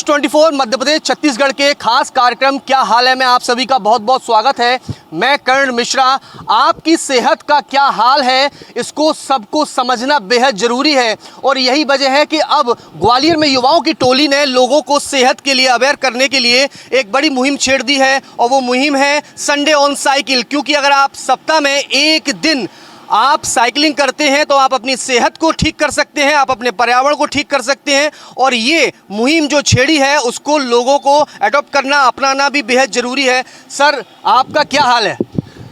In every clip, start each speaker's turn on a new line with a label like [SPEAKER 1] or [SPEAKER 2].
[SPEAKER 1] News 24 Madhya Pradesh Chhattisgarh के खास कार्यक्रम क्या हाल है में आप सभी का बहुत बहुत स्वागत है। मैं कर्ण मिश्रा। आपकी सेहत का क्या हाल है इसको सबको समझना बेहद ज़रूरी है और यही वजह है कि अब ग्वालियर में युवाओं की टोली ने लोगों को सेहत के लिए अवेयर करने के लिए एक बड़ी मुहिम छेड़ दी है और वो मुहिम है संडे ऑन साइकिल। क्योंकि अगर आप सप्ताह में एक दिन आप साइकिलिंग करते हैं तो आप अपनी सेहत को ठीक कर सकते हैं, आप अपने पर्यावरण को ठीक कर सकते हैं और ये मुहिम जो छेड़ी है उसको लोगों को अडॉप्ट करना अपनाना भी बेहद ज़रूरी है। सर आपका क्या हाल है?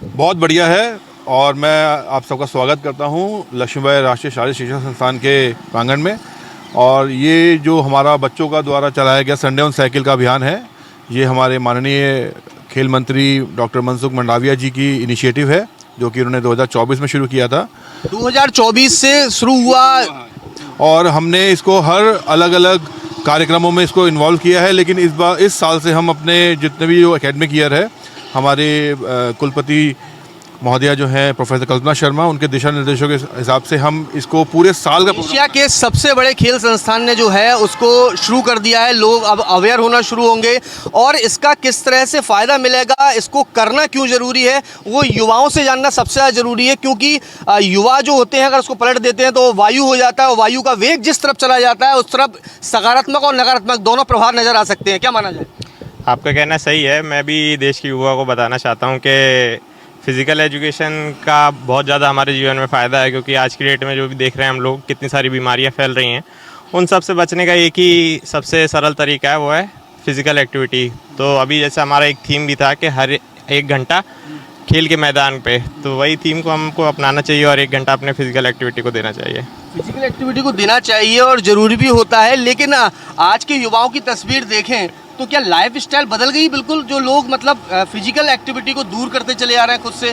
[SPEAKER 2] बहुत बढ़िया है और मैं आप सबका स्वागत करता हूँ लक्ष्मीबाई राष्ट्रीय शारीरिक शिक्षा संस्थान के प्रांगण में। और ये जो हमारा बच्चों का द्वारा चलाया गया संडे ऑन साइकिल का अभियान है, ये हमारे माननीय खेल मंत्री डॉक्टर मनसुख मंडाविया जी की इनिशिएटिव है जो कि उन्होंने 2024 में शुरू किया था।
[SPEAKER 1] 2024 से शुरू हुआ
[SPEAKER 2] और हमने इसको हर अलग अलग कार्यक्रमों में इसको इन्वॉल्व किया है। लेकिन इस साल से हम अपने जितने भी जो एकेडमिक ईयर है, हमारे कुलपति महोदया जो हैं प्रोफेसर कल्पना शर्मा, उनके दिशा निर्देशों के हिसाब से हम इसको पूरे साल का
[SPEAKER 1] एशिया के सबसे बड़े खेल संस्थान ने जो है उसको शुरू कर दिया है। लोग अब अवेयर होना शुरू होंगे और इसका किस तरह से फ़ायदा मिलेगा, इसको करना क्यों ज़रूरी है, वो युवाओं से जानना सबसे ज़्यादा ज़रूरी है। क्योंकि युवा जो होते हैं अगर उसको पलट देते हैं तो वायु हो जाता है और वायु का वेग जिस तरफ चला जाता है उस तरफ सकारात्मक और नकारात्मक दोनों प्रभाव नज़र आ सकते हैं। क्या माना जाए?
[SPEAKER 3] आपका कहना सही है। मैं भी देश के युवा को बताना चाहता हूँ कि फ़िज़िकल एजुकेशन का बहुत ज़्यादा हमारे जीवन में फ़ायदा है। क्योंकि आज की डेट में जो भी देख रहे हैं हम लोग, कितनी सारी बीमारियां फैल रही हैं, उन सब से बचने का एक ही सबसे सरल तरीका है, वो है फ़िज़िकल एक्टिविटी। तो अभी जैसे हमारा एक थीम भी था कि हर 1 घंटा खेल के मैदान पे, तो वही थीम को हमको अपनाना चाहिए और 1 घंटा अपने फ़िज़िकल एक्टिविटी को देना चाहिए।
[SPEAKER 1] फिजिकल एक्टिविटी को देना चाहिए और ज़रूरी भी होता है। लेकिन आज के युवाओं की तस्वीर देखें तो क्या लाइफ स्टाइल बदल गई बिल्कुल? जो लोग मतलब फिजिकल एक्टिविटी को दूर करते चले आ रहे हैं खुद से।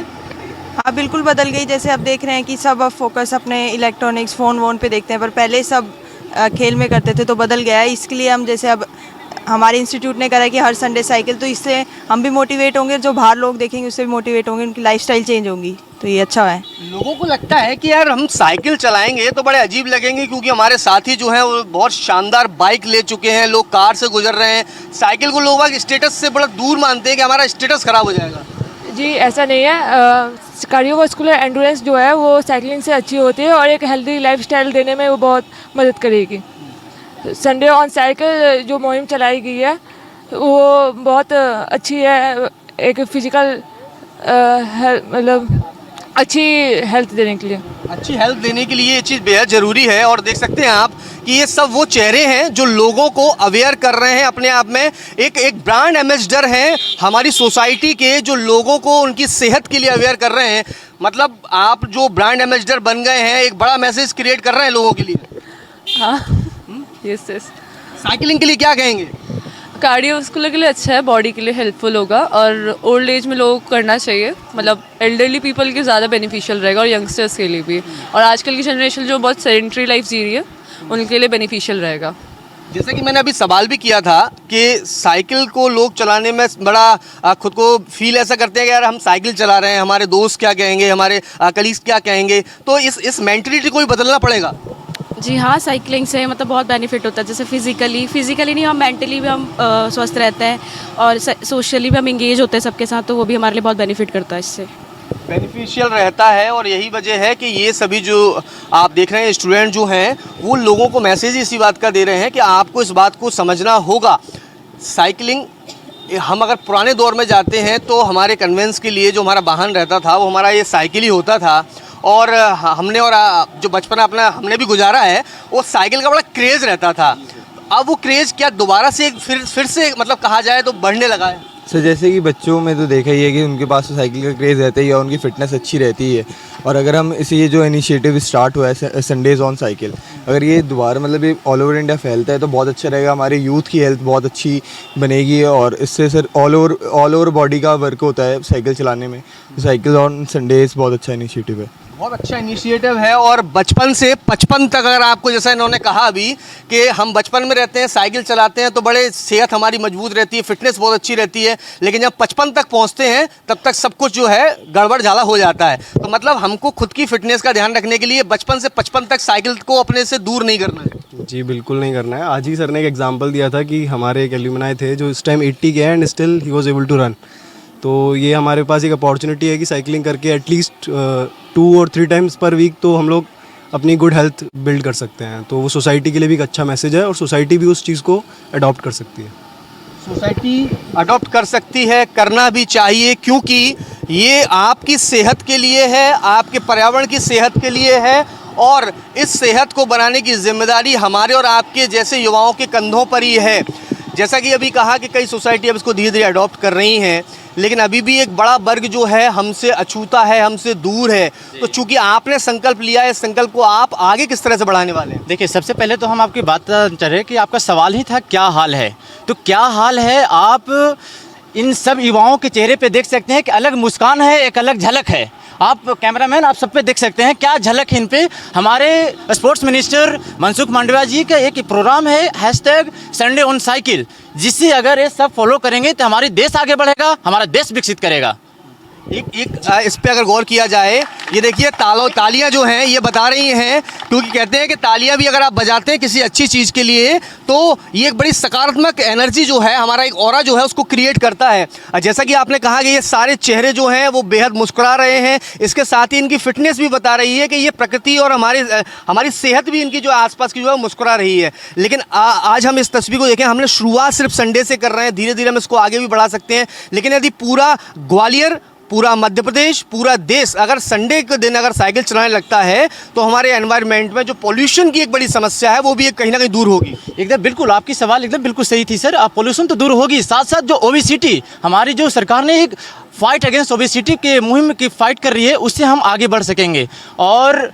[SPEAKER 4] हाँ बिल्कुल बदल गई। जैसे अब देख रहे हैं कि सब अब फोकस अपने इलेक्ट्रॉनिक्स फ़ोन वोन पे देखते हैं, पर पहले सब खेल में करते थे, तो बदल गया है। इसके लिए हम जैसे अब हमारे इंस्टीट्यूट ने करा कि हर संडे साइकिल, तो इससे हम भी मोटिवेट होंगे, जो बाहर लोग देखेंगे उससे भी मोटिवेट होंगे, उनकी लाइफस्टाइल चेंज होंगी, तो ये अच्छा है।
[SPEAKER 1] लोगों को लगता है कि यार हम साइकिल चलाएंगे तो बड़े अजीब लगेंगे क्योंकि हमारे साथी जो हैं वो बहुत शानदार बाइक ले चुके हैं, लोग कार से गुजर रहे हैं। साइकिल को लोग स्टेटस से बड़ा दूर मानते हैं कि हमारा स्टेटस खराब हो जाएगा।
[SPEAKER 5] जी ऐसा नहीं है। कार्डियोवास्कुलर एंडोरेंस जो है वो साइकिलिंग से अच्छी होती है और एक हेल्दी लाइफस्टाइल देने में वो बहुत मदद करेगी। संडे ऑन साइकिल जो मुहिम चलाई गई है वो बहुत अच्छी है, एक फिजिकल मतलब अच्छी हेल्थ देने के लिए। अच्छी हेल्थ देने के लिए
[SPEAKER 1] ये चीज़ बेहद ज़रूरी है। और देख सकते हैं आप कि ये सब वो चेहरे हैं जो लोगों को अवेयर कर रहे हैं अपने आप में। एक ब्रांड एम्बेसडर हैं हमारी सोसाइटी के, जो लोगों को उनकी सेहत के लिए अवेयर कर रहे हैं। मतलब आप जो ब्रांड एम्बेसडर बन गए हैं, एक बड़ा मैसेज क्रिएट कर रहे हैं लोगों के लिए।
[SPEAKER 5] हाँ यस।
[SPEAKER 1] साइकिलिंग के लिए क्या कहेंगे?
[SPEAKER 5] कार्डियोवास्कुलर के लिए अच्छा है, बॉडी के लिए हेल्पफुल होगा और ओल्ड एज में लोगों को करना चाहिए। मतलब एल्डरली पीपल के ज़्यादा बेनिफिशियल रहेगा और यंगस्टर्स के लिए भी, और आजकल की जनरेशन जो बहुत सेडेंटरी लाइफ जी रही है उनके लिए बेनिफिशियल रहेगा।
[SPEAKER 1] जैसे कि मैंने अभी सवाल भी किया था कि साइकिल को लोग चलाने में बड़ा खुद को फील ऐसा करते हैं कि यार हम साइकिल चला रहे हैं, हमारे दोस्त क्या कहेंगे, हमारे कलीग्स क्या कहेंगे, तो इस मेंटलिटी को भी बदलना पड़ेगा।
[SPEAKER 6] जी हाँ, साइकिलिंग से मतलब बहुत बेनिफिट होता है। जैसे फिज़िकली नहीं, हम मेंटली भी हम स्वस्थ रहते हैं और सोशली भी हम इंगेज होते हैं सबके साथ, तो वो भी हमारे लिए बहुत बेनिफिट करता है, इससे
[SPEAKER 1] बेनिफिशियल रहता है। और यही वजह है कि ये सभी जो आप देख रहे हैं स्टूडेंट जो हैं वो लोगों को मैसेज इसी बात का दे रहे हैं कि आपको इस बात को समझना होगा। साइकिलिंग, हम अगर पुराने दौर में जाते हैं तो हमारे कन्वेंस के लिए जो हमारा वाहन रहता था वो हमारा ये साइकिल ही होता था। और हमने और जो बचपन अपना हमने भी गुजारा है, वो साइकिल का बड़ा क्रेज़ रहता था। अब वो क्रेज़ क्या दोबारा से फिर से मतलब कहा जाए तो बढ़ने लगा है?
[SPEAKER 7] सर जैसे कि बच्चों में तो देखा ही है कि उनके पास तो साइकिल का क्रेज़ रहता ही है, उनकी फ़िटनेस अच्छी रहती है। और अगर हम इसे ये जो इनिशिएटिव स्टार्ट हुआ है संडेज़ ऑन साइकिल, अगर ये दोबारा मतलब ये ऑल ओवर इंडिया फैलता है तो बहुत अच्छा रहेगा। हमारे यूथ की हेल्थ बहुत अच्छी बनेगी और इससे सर ऑल ओवर बॉडी का वर्क होता है साइकिल चलाने में। साइकिल ऑन संडेज़ बहुत अच्छा इनिशिएटिव है।
[SPEAKER 1] बहुत अच्छा इनिशिएटिव है। और बचपन से 55 तक, अगर आपको, जैसा इन्होंने कहा अभी कि हम बचपन में रहते हैं, साइकिल चलाते हैं तो बड़े सेहत हमारी मजबूत रहती है, फिटनेस बहुत अच्छी रहती है, लेकिन जब 55 तक पहुंचते हैं तब तक सब कुछ जो है गड़बड़ झाला हो जाता है। तो मतलब हमको खुद की फिटनेस का ध्यान रखने के लिए बचपन से 55 तक साइकिल को अपने से दूर नहीं करना है।
[SPEAKER 8] जी बिल्कुल नहीं करना है। आज ही सर ने एक एग्जांपल दिया था कि हमारे एक एल्यूमिनाई थे जो इस टाइम 80 के हैं and still he was able to run. तो ये हमारे पास एक अपॉर्चुनिटी है कि साइकिलिंग करके एटलीस्ट 2 और 3 टाइम्स पर वीक तो हम लोग अपनी गुड हेल्थ बिल्ड कर सकते हैं। तो वो सोसाइटी के लिए भी एक अच्छा मैसेज है और सोसाइटी भी उस चीज़ को अडॉप्ट कर सकती है।
[SPEAKER 1] सोसाइटी अडॉप्ट कर सकती है, करना भी चाहिए, क्योंकि ये आपकी सेहत के लिए है, आपके पर्यावरण की सेहत के लिए है, और इस सेहत को बनाने की जिम्मेदारी हमारे और आपके जैसे युवाओं के कंधों पर ही है। जैसा कि अभी कहा कि कई सोसाइटी अब इसको धीरे धीरे अडॉप्ट कर रही हैं, लेकिन अभी भी एक बड़ा वर्ग जो है हमसे अछूता है, हमसे दूर है। तो चूंकि आपने संकल्प लिया है, इस संकल्प को आप आगे किस तरह से बढ़ाने वाले हैं?
[SPEAKER 9] देखिए, सबसे पहले तो हम आपकी बात चाह रहे हैं कि आपका सवाल ही था क्या हाल है। तो क्या हाल है, आप इन सब युवाओं के चेहरे पे देख सकते हैं कि अलग मुस्कान है, एक अलग झलक है। आप कैमरामैन, आप सब पे देख सकते हैं क्या झलक है इन पे। हमारे स्पोर्ट्स मिनिस्टर मनसुख मांडविया जी का एक प्रोग्राम है #संडे ऑन साइकिल, जिससे अगर ये सब फॉलो करेंगे तो हमारी देश आगे बढ़ेगा, हमारा देश विकसित करेगा।
[SPEAKER 1] इस पे अगर गौर किया जाए, ये देखिए तालियां जो हैं ये बता रही हैं, क्योंकि कहते हैं कि तालियां भी अगर आप बजाते हैं किसी अच्छी चीज़ के लिए तो ये एक बड़ी सकारात्मक एनर्जी जो है, हमारा एक ऑरा जो है उसको क्रिएट करता है। जैसा कि आपने कहा कि ये सारे चेहरे जो हैं वो बेहद मुस्कुरा रहे हैं, इसके साथ ही इनकी फिटनेस भी बता रही है कि ये प्रकृति और हमारी सेहत भी इनकी जो आसपास की जो है मुस्कुरा रही है। लेकिन आज हम इस तस्वीर को देखें, हमने शुरुआत सिर्फ संडे से कर रहे हैं, धीरे धीरे हम इसको आगे भी बढ़ा सकते हैं। लेकिन यदि पूरा ग्वालियर, पूरा मध्य प्रदेश, पूरा देश अगर संडे के दिन अगर साइकिल चलाने लगता है तो हमारे एनवायरनमेंट में जो पोल्यूशन की एक बड़ी समस्या है वो भी कहीं ना कहीं दूर होगी।
[SPEAKER 9] एकदम बिल्कुल, आपकी सवाल एकदम बिल्कुल सही थी सर। पोल्यूशन तो दूर होगी, साथ साथ जो ओबेसिटी, हमारी जो सरकार ने एक फाइट अगेंस्ट ओबेसिटी के मुहिम की फाइट कर रही है, उससे हम आगे बढ़ सकेंगे। और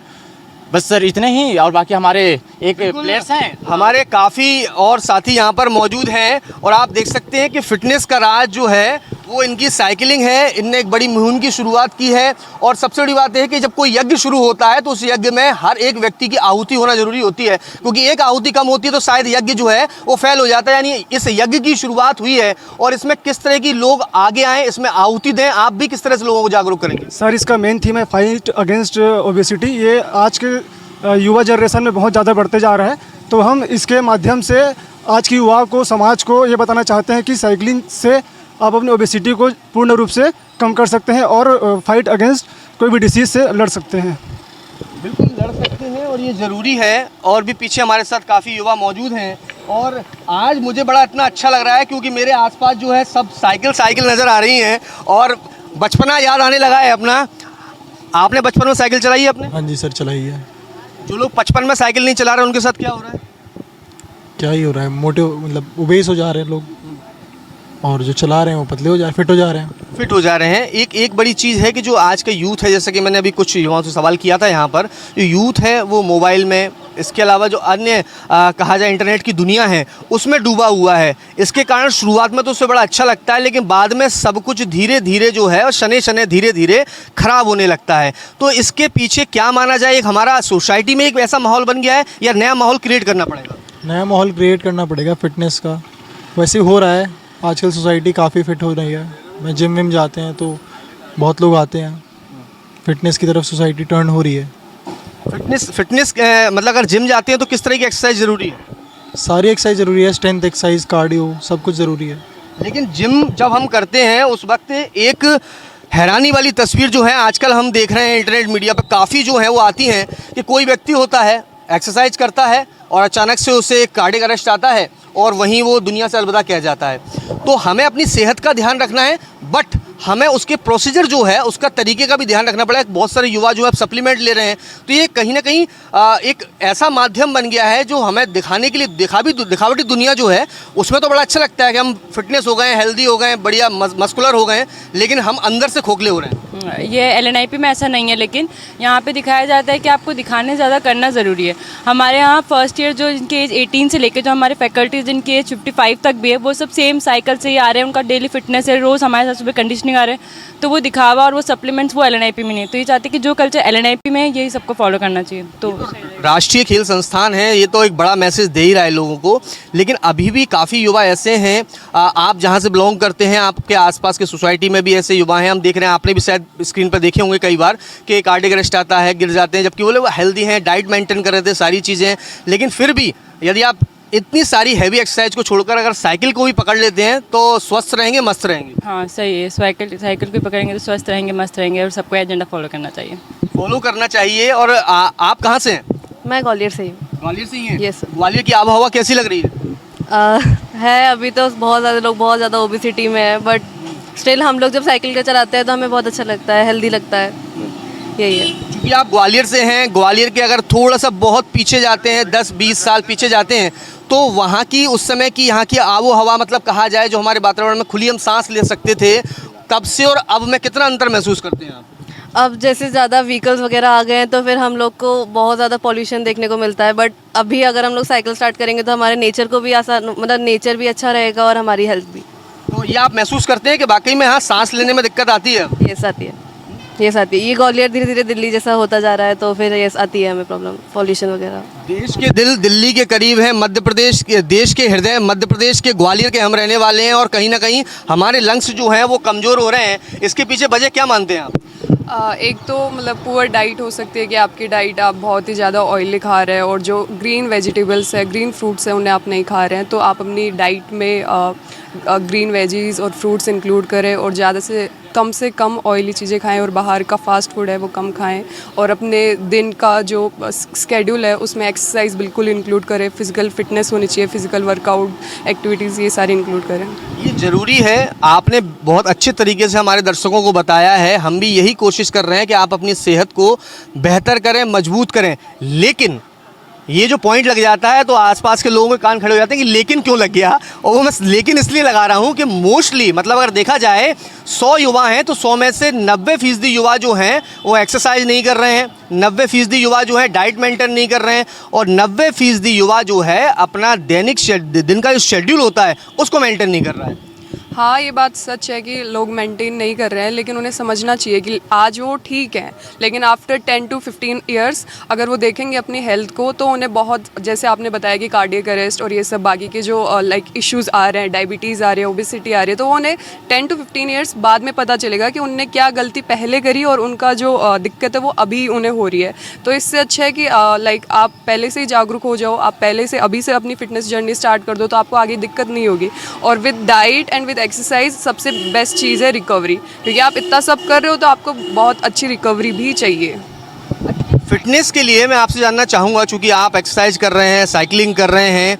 [SPEAKER 9] बस सर इतने ही, और बाकी हमारे एक प्लेयर्स हैं,
[SPEAKER 1] हमारे काफ़ी और साथी यहाँ पर मौजूद हैं, और आप देख सकते हैं कि फिटनेस का राज जो है वो इनकी साइकिलिंग है। इनने एक बड़ी मुहिम की शुरुआत की है, और सबसे बड़ी बात है कि जब कोई यज्ञ शुरू होता है तो उस यज्ञ में हर एक व्यक्ति की आहुति होना जरूरी होती है, क्योंकि एक आहुति कम होती है तो शायद यज्ञ जो है वो फेल हो जाता है। यानी इस यज्ञ की शुरुआत हुई है, और इसमें किस तरह की लोग आगे आएँ, इसमें आहुति दें, आप भी किस तरह से लोगों को जागरूक करेंगे?
[SPEAKER 10] सर, इसका मेन थीम है फाइट अगेंस्ट ओबेसिटी। ये आज के युवा जनरेशन में बहुत ज़्यादा बढ़ते जा रहा है, तो हम इसके माध्यम से आज की युवा को, समाज को ये बताना चाहते हैं कि साइकिलिंग से आप अपनी ओबेसिटी को पूर्ण रूप से कम कर सकते हैं और फाइट अगेंस्ट कोई भी डिसीज़ से लड़ सकते हैं।
[SPEAKER 1] बिल्कुल लड़ सकते हैं, और ये ज़रूरी है। और भी पीछे हमारे साथ काफ़ी युवा मौजूद हैं, और आज मुझे बड़ा इतना अच्छा लग रहा है क्योंकि मेरे आसपास जो है सब साइकिल नज़र आ रही हैं, और बचपना याद आने लगा है अपना। आपने बचपन में साइकिल चलाई है अपने?
[SPEAKER 8] हाँ जी सर, चलाई है।
[SPEAKER 1] जो लोग बचपन में साइकिल नहीं चला रहे उनके साथ क्या हो रहा है?
[SPEAKER 8] क्या ही हो रहा है, मोटे मतलब ओबेस हो जा रहे हैं लोग, और जो चला रहे हैं वो पतले हो जा रहे हैं, फिट हो जा रहे हैं।
[SPEAKER 1] फिट हो जा रहे हैं। एक बड़ी चीज़ है कि जो आज का यूथ है, जैसे कि मैंने अभी कुछ युवाओं से सवाल किया था यहाँ पर, जो यूथ है वो मोबाइल में, इसके अलावा जो अन्य कहा जाए इंटरनेट की दुनिया है उसमें डूबा हुआ है। इसके कारण शुरुआत में तो उससे बड़ा अच्छा लगता है, लेकिन बाद में सब कुछ धीरे धीरे जो है और शने धीरे धीरे ख़राब होने लगता है। तो इसके पीछे क्या माना जाए, एक हमारा सोसाइटी में एक ऐसा माहौल बन गया है या नया माहौल क्रिएट करना पड़ेगा?
[SPEAKER 8] नया माहौल क्रिएट करना पड़ेगा फिटनेस का। वैसे हो रहा है, आजकल सोसाइटी काफ़ी फिट हो रही है। मैं जिम विम जाते हैं तो बहुत लोग आते हैं, फिटनेस की तरफ सोसाइटी टर्न हो रही है।
[SPEAKER 1] फिटनेस मतलब अगर जिम जाते हैं तो किस तरह की एक्सरसाइज ज़रूरी है?
[SPEAKER 8] सारी एक्सरसाइज ज़रूरी है, स्ट्रेंथ एक्सरसाइज, कार्डियो, सब कुछ ज़रूरी है।
[SPEAKER 1] लेकिन जिम जब हम करते हैं उस वक्त एक हैरानी वाली तस्वीर जो है आजकल हम देख रहे हैं इंटरनेट मीडिया पर काफ़ी जो है वो आती हैं कि कोई व्यक्ति होता है, एक्सरसाइज करता है और अचानक से उसे एक कार्डियक अरेस्ट आता है और वहीं वो दुनिया से अलविदा कह जाता है। तो हमें अपनी सेहत का ध्यान रखना है, बट हमें उसके प्रोसीजर जो है उसका तरीके का भी ध्यान रखना पड़ेगा। बहुत सारे युवा जो है सप्लीमेंट ले रहे हैं, तो ये कहीं ना कहीं एक ऐसा माध्यम बन गया है जो हमें दिखाने के लिए, दिखावटी दुनिया जो है उसमें तो बड़ा अच्छा लगता है कि हम फिटनेस हो गए, हेल्दी हो गए, बढ़िया मस्कुलर हो गए, लेकिन हम अंदर से खोखले हो रहे हैं।
[SPEAKER 11] ये LNIP में ऐसा नहीं है, लेकिन यहाँ पे दिखाया जाता है कि आपको दिखाने ज़्यादा करना ज़रूरी है। हमारे यहाँ फर्स्ट ईयर जो जिनकी एज 18 से लेकर जो हमारे फैकल्टीज जिनकी एज 55 तक भी है, वो सब सेम साइकिल से ही आ रहे हैं। उनका डेली फिटनेस है, रोज़ हमारे साथ सुबह कंडीशनिंग नहीं खा रहे, तो वो दिखावा और वो सप्लीमेंट्स वो LNIP में नहीं है। तो ये चाहते हैं कि जो कल्चर LNIP में है यही सबको फॉलो करना चाहिए। तो
[SPEAKER 1] राष्ट्रीय खेल संस्थान है, ये तो एक बड़ा मैसेज दे ही रहा है लोगों को, लेकिन अभी भी काफ़ी युवा ऐसे हैं, आप जहाँ से बिलोंग करते हैं आपके आसपास के सोसाइटी में भी ऐसे युवा हैं, हम देख रहे हैं, आपने भी शायद स्क्रीन पर देखे होंगे कई बार कि कार्डियक अरेस्ट आता है, गिर जाते हैं, जबकि वो लोग हेल्दी हैं, डाइट मेंटेन कर रहे थे, सारी चीज़ें, लेकिन फिर भी यदि आप इतनी सारी हैवी एक्सरसाइज को छोड़कर अगर साइकिल को भी पकड़ लेते हैं तो स्वस्थ रहेंगे, मस्त रहेंगे।
[SPEAKER 11] हाँ सही है, साइकिल को पकड़ेंगे तो स्वस्थ रहेंगे, मस्त रहेंगे, और सबको एजेंडा फॉलो करना चाहिए।
[SPEAKER 1] फॉलो करना चाहिए। और आप कहाँ से हैं?
[SPEAKER 12] मैं ग्वालियर से ही हूँ।
[SPEAKER 1] ग्वालियर से ही हैं?
[SPEAKER 12] Yes, sir.
[SPEAKER 1] ग्वालियर की आबोहवा कैसी लग रही है?
[SPEAKER 12] है अभी तो बहुत ज़्यादा लोग बहुत ज़्यादा ओबेसिटी में है, बट स्टिल हम लोग जब साइकिल का चलाते हैं तो हमें बहुत अच्छा लगता है, हेल्दी लगता है, यही है।
[SPEAKER 1] क्योंकि आप ग्वालियर से हैं, ग्वालियर के अगर थोड़ा सा बहुत पीछे जाते हैं, 10-20 साल पीछे जाते हैं, तो वहाँ की उस समय की यहाँ की आबो हवा, मतलब कहा जाए जो हमारे वातावरण में खुली हम सांस ले सकते थे, तब से और अब में कितना अंतर महसूस करते हैं आप?
[SPEAKER 12] अब जैसे ज़्यादा व्हीकल्स वगैरह आ गए हैं तो फिर हम लोग को बहुत ज़्यादा पॉल्यूशन देखने को मिलता है, बट अभी अगर हम लोग साइकिल स्टार्ट करेंगे तो हमारे नेचर को भी आसान, मतलब नेचर भी अच्छा रहेगा और हमारी हेल्थ भी।
[SPEAKER 1] तो ये आप महसूस करते हैं कि वाकई में हाँ सांस लेने में दिक्कत आती है?
[SPEAKER 12] यस आती है, यस आती है। ये ग्वालियर धीरे धीरे दिल्ली जैसा होता जा रहा है तो फिर यस आती है हमें प्रॉब्लम, पॉल्यूशन वगैरह।
[SPEAKER 1] देश के दिल दिल्ली के करीब है, मध्य प्रदेश के, देश के हृदय मध्य प्रदेश के ग्वालियर के हम रहने वाले हैं, और कहीं ना कहीं हमारे लंग्स जो हैं वो कमज़ोर हो रहे हैं। इसके पीछे वजह क्या मानते हैं आप?
[SPEAKER 13] एक तो मतलब पुअर डाइट हो सकती है कि आपकी डाइट आप बहुत ही ज़्यादा ऑयली खा रहे हैं, और जो ग्रीन वेजिटेबल्स है, ग्रीन फ्रूट्स हैं, उन्हें आप नहीं खा रहे हैं। तो आप अपनी डाइट में ग्रीन वेजीज़ और फ्रूट्स इंक्लूड करें, और ज़्यादा से कम ऑयली चीज़ें खाएं, और बाहर का फास्ट फूड है वो कम खाएं, और अपने दिन का जो स्केड्यूल है उसमें एक्सरसाइज बिल्कुल इंक्लूड करें, फिजिकल फिटनेस होनी चाहिए, फिजिकल वर्कआउट एक्टिविटीज़ ये सारी इंक्लूड करें।
[SPEAKER 1] ये ज़रूरी है, आपने बहुत अच्छे तरीके से हमारे दर्शकों को बताया है, हम भी यही कोशिश कर रहे हैं कि आप अपनी सेहत को बेहतर करें, मजबूत करें, लेकिन ये जो पॉइंट लग जाता है तो आसपास के लोगों के कान खड़े हो जाते हैं कि लेकिन क्यों लग गया, और वो मैं लेकिन इसलिए लगा रहा हूँ कि मोस्टली, मतलब अगर देखा जाए 100 युवा हैं तो 100 में से 90% युवा जो हैं वो एक्सरसाइज नहीं कर रहे हैं, 90% युवा जो है डाइट मेंटेन नहीं कर रहे हैं, और 90% युवा जो है अपना दैनिक दिन का जो शेड्यूल होता है उसको मेंटेन नहीं कर रहा है।
[SPEAKER 13] हाँ, ये बात सच है कि लोग मेंटेन नहीं कर रहे हैं, लेकिन उन्हें समझना चाहिए कि आज वो ठीक है, लेकिन आफ्टर 10 to 15 ईयर्स अगर वो देखेंगे अपनी हेल्थ को तो उन्हें बहुत, जैसे आपने बताया कि कार्डियक अरेस्ट और ये सब बाकी के जो लाइक इश्यूज़ आ रहे हैं, डायबिटीज़ आ रही है, ओबेसिटी आ रही है, तो उन्हें 10 to 15 ईयर्स बाद में पता चलेगा कि उनने क्या गलती पहले करी और उनका जो दिक्कत है वो अभी उन्हें हो रही है। तो इससे अच्छा है कि लाइक आप पहले से ही जागरूक हो जाओ, आप पहले से अभी से अपनी फिटनेस जर्नी स्टार्ट कर दो तो आपको आगे दिक्कत नहीं होगी। और with diet and with exercise सबसे बेस्ट चीज़ है रिकवरी, क्योंकि आप इतना सब कर रहे हो तो आपको बहुत अच्छी रिकवरी भी चाहिए।
[SPEAKER 1] फिटनेस के लिए मैं आपसे जानना चाहूँगा, चूँकि आप एक्सरसाइज कर रहे हैं, साइकिलिंग कर रहे हैं,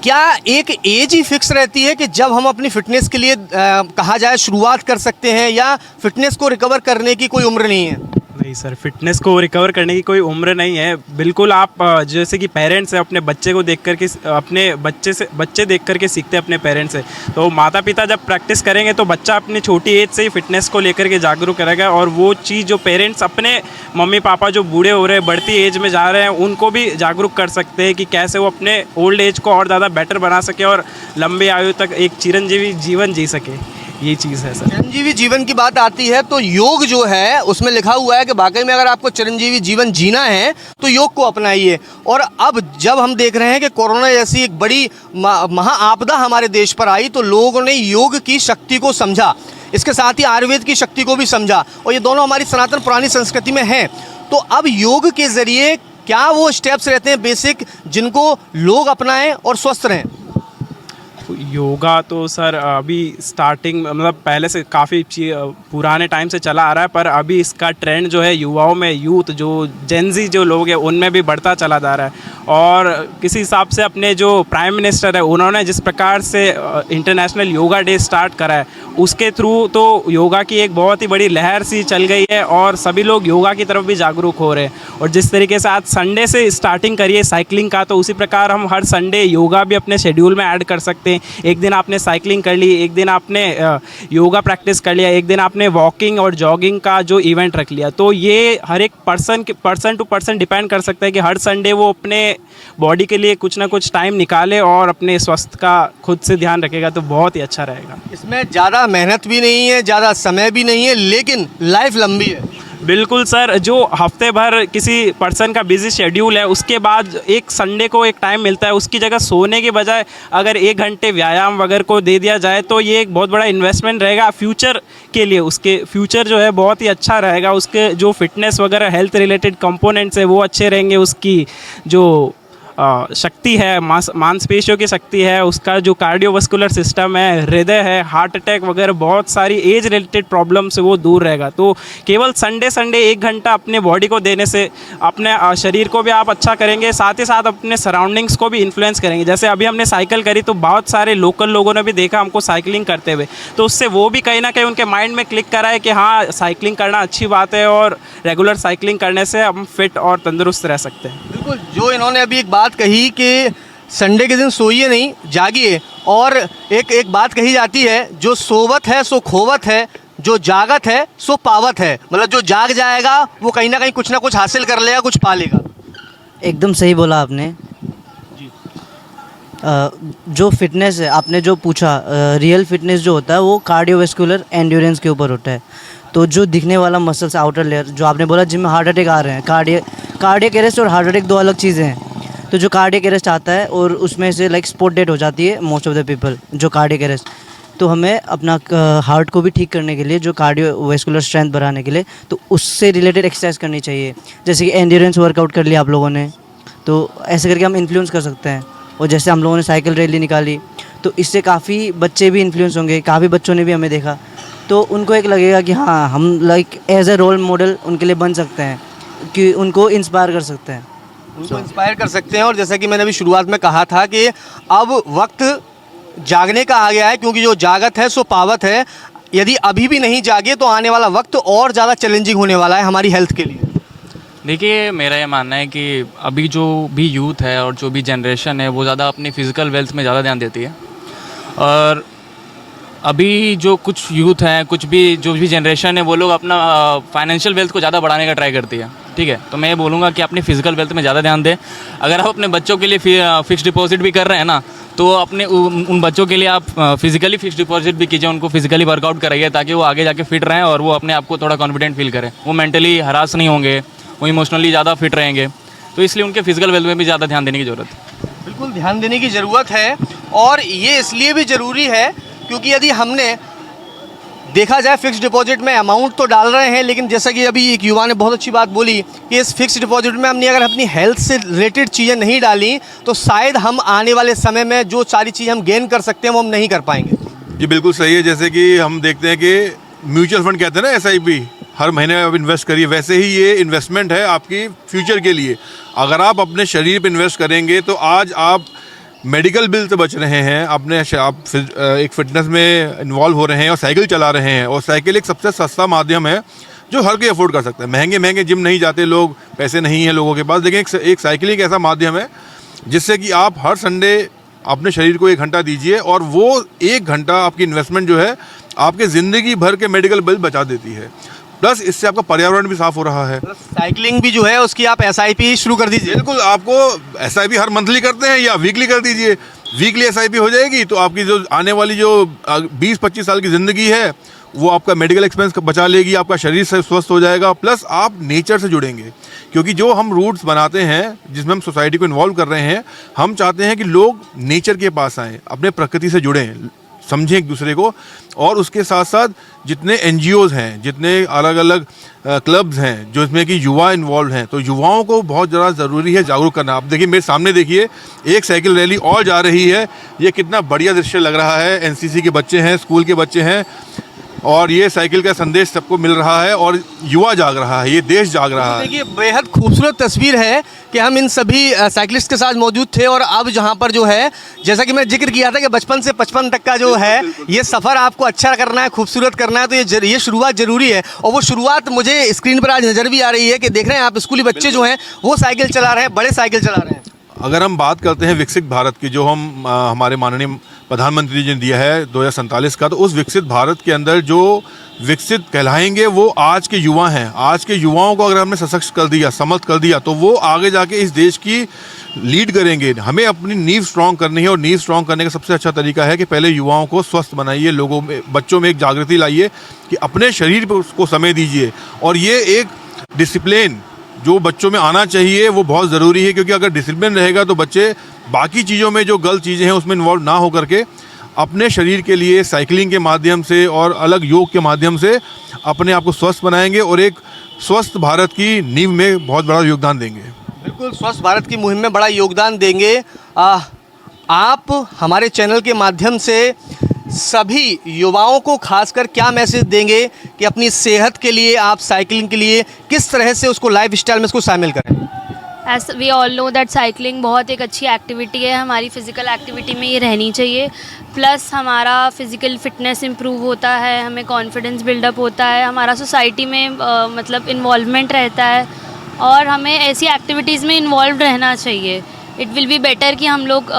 [SPEAKER 1] क्या एक एज ही फिक्स रहती है कि जब हम अपनी फिटनेस के लिए कहा जाए शुरुआत कर सकते हैं, या फिटनेस को रिकवर करने की कोई उम्र नहीं है?
[SPEAKER 14] नहीं सर, फिटनेस को रिकवर करने की कोई उम्र नहीं है। बिल्कुल आप जैसे कि पेरेंट्स हैं अपने बच्चे को देख करके, अपने बच्चे देख करके सीखते हैं अपने पेरेंट्स से। तो माता पिता जब प्रैक्टिस करेंगे तो बच्चा अपनी छोटी एज से ही फिटनेस को लेकर के जागरूक करेगा, और वो चीज़ जो पेरेंट्स अपने मम्मी पापा जो बूढ़े हो रहे हैं, बढ़ती एज में जा रहे हैं, उनको भी जागरूक कर सकते हैं कि कैसे वो अपने ओल्ड एज को और ज़्यादा बेटर बना सके और लंबी आयु तक एक चिरंजीवी जीवन जी सके। ये चीज़ है सर।
[SPEAKER 1] चिरंजीवी जीवन की बात आती है तो योग जो है उसमें लिखा हुआ है कि वाकई में अगर आपको चिरंजीवी जीवन जीना है तो योग को अपनाइए। और अब जब हम देख रहे हैं कि कोरोना जैसी एक बड़ी महाआपदा हमारे देश पर आई तो लोगों ने योग की शक्ति को समझा, इसके साथ ही आयुर्वेद की शक्ति को भी समझा, और ये दोनों हमारी सनातन पुरानी संस्कृति में हैं। तो अब योग के ज़रिए क्या वो स्टेप्स रहते हैं बेसिक जिनको लोग अपनाएं और स्वस्थ रहें?
[SPEAKER 14] योगा तो सर अभी स्टार्टिंग, मतलब पहले से काफ़ी पुराने टाइम से चला आ रहा है, पर अभी इसका ट्रेंड जो है युवाओं में, यूथ जो जेनजी जो लोग हैं उनमें भी बढ़ता चला जा रहा है। और किसी हिसाब से अपने जो प्राइम मिनिस्टर है उन्होंने जिस प्रकार से इंटरनेशनल योगा डे स्टार्ट करा है उसके थ्रू तो योगा की एक बहुत ही बड़ी लहर सी चल गई है और सभी लोग योगा की तरफ भी जागरूक हो रहे हैं। और जिस तरीके से आज संडे से स्टार्टिंग करिए साइकिलिंग का, तो उसी प्रकार हम हर संडे योगा भी अपने शेड्यूल में ऐड कर सकते हैं। एक दिन आपने साइकिलिंग कर ली, एक दिन आपने योगा प्रैक्टिस कर लिया, एक दिन आपने वॉकिंग और जॉगिंग का जो इवेंट रख लिया। तो ये हर एक पर्सन टू पर्सन डिपेंड कर सकता है कि हर संडे वो अपने बॉडी के लिए कुछ ना कुछ टाइम निकाले और अपने स्वास्थ्य का खुद से ध्यान रखेगा, तो बहुत ही अच्छा रहेगा।
[SPEAKER 1] इसमें ज़्यादा मेहनत भी नहीं है, ज़्यादा समय भी नहीं है, लेकिन लाइफ लंबी है।
[SPEAKER 14] बिल्कुल सर, जो हफ्ते भर किसी पर्सन का बिजी शेड्यूल है, उसके बाद एक संडे को एक टाइम मिलता है, उसकी जगह सोने के बजाय अगर 1 घंटे व्यायाम वगैरह को दे दिया जाए तो ये एक बहुत बड़ा इन्वेस्टमेंट रहेगा फ्यूचर के लिए। उसके फ्यूचर जो है बहुत ही अच्छा रहेगा, उसके जो फिटनेस वगैरह हेल्थ रिलेटेड कंपोनेंट्स है वो अच्छे रहेंगे, उसकी जो शक्ति है, मांसपेशियों की शक्ति है, उसका जो कार्डियोवास्कुलर सिस्टम है, हृदय है, हार्ट अटैक वगैरह बहुत सारी एज रिलेटेड प्रॉब्लम से वो दूर रहेगा। तो केवल संडे 1 घंटा अपने बॉडी को देने से अपने शरीर को भी आप अच्छा करेंगे, साथ ही साथ अपने सराउंडिंग्स को भी इन्फ्लुएंस करेंगे। जैसे अभी हमने साइकिल करी तो बहुत सारे लोकल लोगों ने भी देखा हमको साइकिलिंग करते हुए, तो उससे वो भी कहीं ना कहीं उनके माइंड में क्लिक करा है कि हाँ, साइकिलिंग करना अच्छी बात है और रेगुलर साइकिलिंग करने से हम फिट और तंदुरुस्त रह सकते हैं।
[SPEAKER 1] बिल्कुल, जो इन्होंने अभी एक बात कही कि संडे के दिन सोइए नहीं, जागिए, और एक बात कही जाती है, जो सोवत है सो खोवत है, जो जागत है सो पावत है। मतलब जो जाग जाएगा वो कहीं ना कहीं कुछ ना कुछ हासिल कर लेगा, कुछ पा लेगा।
[SPEAKER 15] एकदम सही बोला आपने जी। जो फिटनेस है, आपने जो पूछा, रियल फिटनेस जो होता है वो कार्डियोवास्कुलर एंड्योरेंस के ऊपर होता है। तो जो दिखने वाला मसल्स आउटर लेयर, जो आपने बोला जिम में हार्ट अटैक आ रहे हैं, कार्डियक अरेस्ट और हार्ट अटैक 2 अलग चीज़ें हैं। तो जो कार्डियक अरेस्ट आता है और उसमें से लाइक स्पॉट डेड हो जाती है मोस्ट ऑफ द पीपल, जो कार्डियक अरेस्ट। तो हमें अपना हार्ट को भी ठीक करने के लिए, जो कार्डियोवास्कुलर स्ट्रेंथ बढ़ाने के लिए, तो उससे रिलेटेड एक्सरसाइज करनी चाहिए। जैसे कि एंड्योरेंस वर्कआउट कर लिया आप लोगों ने, तो ऐसे करके हम इन्फ्लुएंस कर सकते हैं। और जैसे हम लोगों ने साइकिल रैली निकाली, तो इससे काफ़ी बच्चे भी इन्फ्लुएंस होंगे, काफ़ी बच्चों ने भी हमें देखा, तो उनको एक लगेगा कि हाँ, हम like as a role model उनके लिए बन सकते हैं, कि उनको इंस्पायर कर सकते हैं,
[SPEAKER 1] उनको इंस्पायर कर सकते हैं। और जैसा कि मैंने अभी शुरुआत में कहा था कि अब वक्त जागने का आ गया है, क्योंकि जो जागत है सो पावत है। यदि अभी भी नहीं जागे तो आने वाला वक्त और ज़्यादा चैलेंजिंग होने वाला है हमारी हेल्थ के लिए।
[SPEAKER 16] देखिए, मेरा ये मानना है कि अभी जो भी यूथ है और जो भी जनरेशन है वो ज़्यादा अपनी फ़िज़िकल वेल्थ में ज़्यादा ध्यान देती है। और अभी जो कुछ यूथ हैं, जो भी जनरेशन है, वो लोग अपना फाइनेंशियल वेल्थ को ज़्यादा बढ़ाने का ट्राई करती है। ठीक है, तो मैं ये बोलूँगा कि अपनी फ़िज़िकल वेल्थ में ज़्यादा ध्यान दें। अगर आप अपने बच्चों के लिए फ़िक्स डिपॉजिट भी कर रहे हैं ना, तो अपने उन बच्चों के लिए आप फिज़िकली फ़िक्स डिपॉजिट भी कीजिए, उनको फिज़िकली वर्कआउट कराइए, ताकि वो आगे जाके फिट रहें और वो अपने आप को थोड़ा कॉन्फिडेंट फील करें। वो मेंटली हरास नहीं होंगे, वो इमोशनली ज़्यादा फिट रहेंगे। तो इसलिए उनके फ़िज़िकल वेल्थ में भी ज़्यादा ध्यान देने की ज़रूरत है।
[SPEAKER 1] बिल्कुल ध्यान देने की ज़रूरत है, और ये इसलिए भी ज़रूरी है क्योंकि यदि हमने देखा जाए फिक्स डिपॉजिट में अमाउंट तो डाल रहे हैं, लेकिन जैसा कि अभी एक युवा ने बहुत अच्छी बात बोली कि इस फिक्स डिपॉजिट में हमने अगर अपनी हेल्थ से रिलेटेड चीज़ें नहीं डाली तो शायद हम आने वाले समय में जो सारी चीज़ें हम गेन कर सकते हैं वो हम नहीं कर पाएंगे।
[SPEAKER 2] ये बिल्कुल सही है। जैसे कि हम देखते हैं कि म्यूचुअल फंड कहते हैं ना, SIP, हर महीने आप इन्वेस्ट करिए, वैसे ही ये इन्वेस्टमेंट है आपकी फ्यूचर के लिए। अगर आप अपने शरीर पर इन्वेस्ट करेंगे तो आज आप मेडिकल बिल से बच रहे हैं, आप एक फिटनेस में इन्वॉल्व हो रहे हैं और साइकिल चला रहे हैं। और साइकिल एक सबसे सस्ता माध्यम है जो हर कोई अफोर्ड कर सकता है। महंगे जिम नहीं जाते लोग, पैसे नहीं है लोगों के पास, लेकिन एक साइकिल एक ऐसा माध्यम है जिससे कि आप हर संडे अपने शरीर को 1 घंटा दीजिए, और वो 1 घंटा आपकी इन्वेस्टमेंट जो है आपके ज़िंदगी भर के मेडिकल बिल बचा देती है। प्लस इससे आपका पर्यावरण भी साफ हो रहा है।
[SPEAKER 1] साइकिलिंग भी जो है उसकी आप SIP शुरू कर दीजिए।
[SPEAKER 2] बिल्कुल, आपको SIP हर मंथली करते हैं या वीकली कर दीजिए। वीकली SIP हो जाएगी तो आपकी जो आने वाली जो 20-25 साल की ज़िंदगी है वो आपका मेडिकल एक्सपेंस बचा लेगी, आपका शरीर से स्वस्थ हो जाएगा, प्लस आप नेचर से जुड़ेंगे। क्योंकि जो हम रूट्स बनाते हैं जिसमें हम सोसाइटी को इन्वॉल्व कर रहे हैं, हम चाहते हैं कि लोग नेचर के पास आएँ, अपने प्रकृति से जुड़ें, समझें एक दूसरे को। और उसके साथ साथ जितने NGOs हैं, जितने अलग अलग क्लब्स हैं जो इसमें कि युवा इन्वॉल्व हैं, तो युवाओं को बहुत ज़्यादा ज़रूरी है जागरूक करना। आप देखिए, मेरे सामने देखिए, एक साइकिल रैली और जा रही है। ये कितना बढ़िया दृश्य लग रहा है। NCC के बच्चे हैं, स्कूल के बच्चे हैं, और ये साइकिल का संदेश सबको मिल रहा है और युवा जाग रहा है, ये देश जाग रहा है।
[SPEAKER 1] देखिए, बेहद खूबसूरत तस्वीर है कि हम इन सभी साइकिलिस्ट के साथ मौजूद थे, और अब जहाँ पर जो है, जैसा कि मैं जिक्र किया था कि बचपन से 55 तक का जो है ये सफ़र आपको अच्छा करना है, खूबसूरत करना है, तो ये शुरुआत ज़रूरी है। और वो शुरुआत मुझे स्क्रीन पर आज नज़र भी आ रही है कि देख रहे हैं आप, स्कूली बच्चे जो हैं वो साइकिल चला रहे हैं, बड़े साइकिल चला रहे हैं।
[SPEAKER 2] अगर हम बात करते हैं विकसित भारत की, जो हम हमारे माननीय प्रधानमंत्री जी ने दिया है 2047 का, तो उस विकसित भारत के अंदर जो विकसित कहलाएंगे वो आज के युवा हैं। आज के युवाओं को अगर हमने सशक्त कर दिया, समर्थ कर दिया, तो वो आगे जाके इस देश की लीड करेंगे। हमें अपनी नींव स्ट्रांग करनी है, और नींव स्ट्रांग करने का सबसे अच्छा तरीका है कि पहले युवाओं को स्वस्थ बनाइए, लोगों में, बच्चों में एक जागृति लाइए कि अपने शरीर पर उसको समय दीजिए। और ये एक डिसिप्लिन जो बच्चों में आना चाहिए वो बहुत ज़रूरी है, क्योंकि अगर डिसिप्लिन रहेगा तो बच्चे बाकी चीज़ों में जो गलत चीज़ें हैं उसमें इन्वॉल्व ना हो करके अपने शरीर के लिए साइकिलिंग के माध्यम से और अलग योग के माध्यम से अपने आप को स्वस्थ बनाएंगे और एक स्वस्थ भारत की नींव में बहुत बड़ा योगदान देंगे।
[SPEAKER 1] बिल्कुल, स्वस्थ भारत की मुहिम में बड़ा योगदान देंगे। आप हमारे चैनल के माध्यम से सभी युवाओं को खासकर क्या मैसेज देंगे कि अपनी सेहत के लिए आप साइकिलिंग के लिए किस तरह से उसको लाइफ स्टाइल में इसको शामिल करें?
[SPEAKER 17] As we all know that cycling बहुत एक अच्छी एक्टिविटी है, हमारी फ़िज़िकल एक्टिविटी में ये रहनी चाहिए। प्लस हमारा फ़िज़िकल फिटनेस इम्प्रूव होता है, हमें कॉन्फिडेंस बिल्डअप होता है, हमारा सोसाइटी में मतलब इन्वॉल्वमेंट रहता है, और हमें ऐसी एक्टिविटीज़ में इन्वॉल्व रहना चाहिए। इट विल बी बेटर कि हम लोग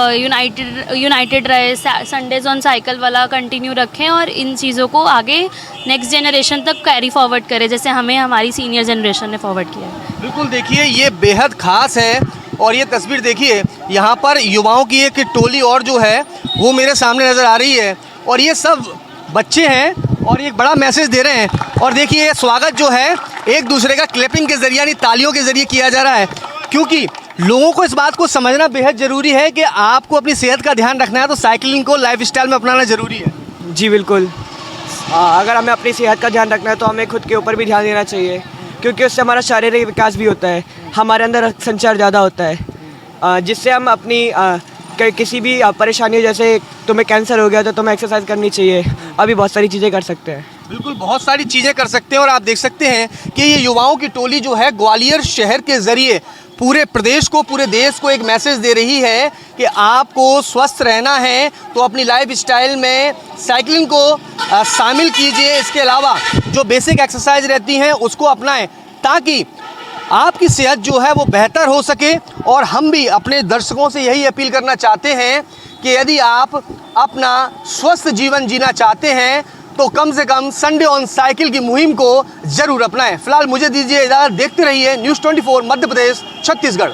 [SPEAKER 17] यूनाइटेड रहे, संडेज़ ऑन साइकिल वाला कंटिन्यू रखें और इन चीज़ों को आगे नेक्स्ट जनरेशन तक कैरी फॉरवर्ड करें, जैसे हमें हमारी सीनियर जनरेशन ने फॉरवर्ड किया है।
[SPEAKER 1] बिल्कुल, देखिए ये बेहद ख़ास है। और ये तस्वीर देखिए, यहाँ पर युवाओं की एक टोली और जो है वो मेरे सामने नज़र आ रही है, और ये सब बच्चे हैं और एक बड़ा मैसेज दे रहे हैं। और देखिए ये स्वागत जो है एक दूसरे का क्लैपिंग के ज़रिए यानी तालियों के ज़रिए किया जा रहा है, क्योंकि लोगों को इस बात को समझना बेहद ज़रूरी है कि आपको अपनी सेहत का ध्यान रखना है तो साइकिलिंग को लाइफ स्टाइल में अपनाना ज़रूरी है।
[SPEAKER 18] जी बिल्कुल, अगर हमें अपनी सेहत का ध्यान रखना है तो हमें खुद के ऊपर भी ध्यान देना चाहिए, क्योंकि उससे हमारा शारीरिक विकास भी होता है, हमारे अंदर रक्त संचार ज़्यादा होता है, जिससे हम अपनी किसी भी परेशानी, जैसे तुम्हें कैंसर हो गया तो तुम्हें एक्सरसाइज करनी चाहिए, अभी बहुत सारी चीज़ें कर सकते हैं।
[SPEAKER 1] बिल्कुल, बहुत सारी चीज़ें कर सकते हैं। और आप देख सकते हैं कि ये युवाओं की टोली जो है ग्वालियर शहर के ज़रिए पूरे प्रदेश को, पूरे देश को एक मैसेज दे रही है कि आपको स्वस्थ रहना है तो अपनी लाइफ स्टाइल में साइकिलिंग को शामिल कीजिए। इसके अलावा जो बेसिक एक्सरसाइज रहती हैं उसको अपनाएं, ताकि आपकी सेहत जो है वो बेहतर हो सके। और हम भी अपने दर्शकों से यही अपील करना चाहते हैं कि यदि आप अपना स्वस्थ जीवन जीना चाहते हैं तो कम से कम संडे ऑन साइकिल की मुहिम को ज़रूर अपनाएं। फिलहाल मुझे दीजिए इजाज़त, देखते रहिए न्यूज़ 24 मध्य प्रदेश छत्तीसगढ़।